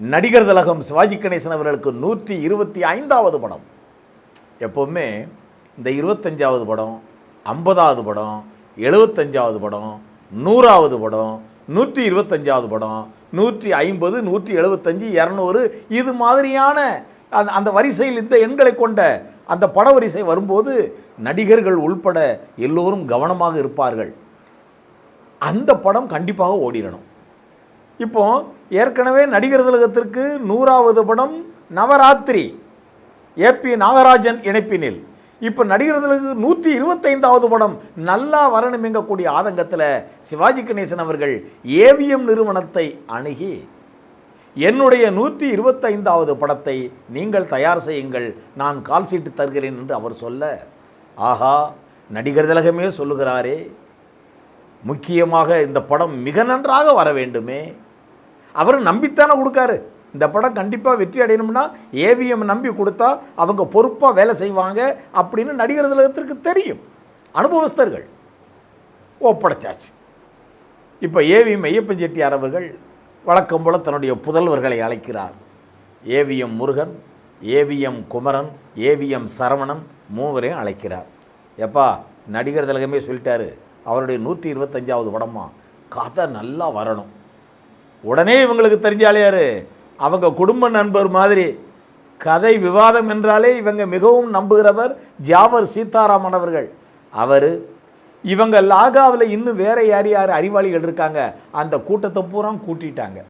நடிகர் திலகம் சிவாஜி கணேசன் அவர்களுக்கு 125வது படம். எப்போவுமே இந்த 25வது படம், 50வது படம், 75வது படம், 100வது படம், 125வது படம், 150, 175, 200 இது மாதிரியான அந்த வரிசையில் இந்த எண்களை கொண்ட அந்த பட வரிசை வரும்போது நடிகர்கள் உள்பட எல்லோரும் கவனமாக இருப்பார்கள். அந்த படம் கண்டிப்பாக ஓடிடணும். இப்போ ஏற்கனவே நடிகர் திலகத்திற்கு 100வது படம் நவராத்திரி, ஏபி நாகராஜன் இணைப்பினில். இப்போ நடிகர் திலகத்துக்கு 125வது படம் நல்லா வரணும் எங்கக்கூடிய ஆதங்கத்தில் சிவாஜி கணேசன் அவர்கள் ஏவிஎம் நிறுவனத்தை அணுகி என்னுடைய 125வது படத்தை நீங்கள் தயார் செய்யுங்கள், நான் கால் சீட்டு தருகிறேன் என்று அவர் சொல்ல, ஆஹா நடிகர் திலகமே சொல்லுகிறாரே, முக்கியமாக இந்த படம் மிக நன்றாக வர வேண்டுமே, அவர் நம்பித்தானே கொடுக்காரு. இந்த படம் கண்டிப்பாக வெற்றி அடையணும்னா ஏவிஎம் நம்பி கொடுத்தா அவங்க பொறுப்பாக வேலை செய்வாங்க அப்படின்னு நடிகர் திலகத்திற்கு தெரியும். அனுபவஸ்தர்கள் ஒப்படைச்சாச்சு. இப்போ ஏவிஎம் ஐயப்பன் செட்டியார் அவர்கள் வழக்கம் போல் தன்னுடைய புதல்வர்களை அழைக்கிறார். AVM Murugan, AVM Kumaran, AVM Saravanan மூவரையும் அழைக்கிறார். எப்பா நடிகர் திலகமே சொல்லிட்டாரு, அவருடைய 125வது படமா கதை நல்லா வரணும். உடனே இவங்களுக்கு தெரிஞ்சாலே யார், அவங்க குடும்ப நண்பர் மாதிரி. கதை விவாதம் என்றாலே இவங்க மிகவும் நம்புகிறவர் ஜாவர் சீதாராமன் அவர்கள். அவர் இவங்க லாகாவில் இன்னும் வேறு யார் யார் அறிவாளிகள் இருக்காங்க, அந்த கூட்டத்தை பூரா கூட்டிட்டாங்க.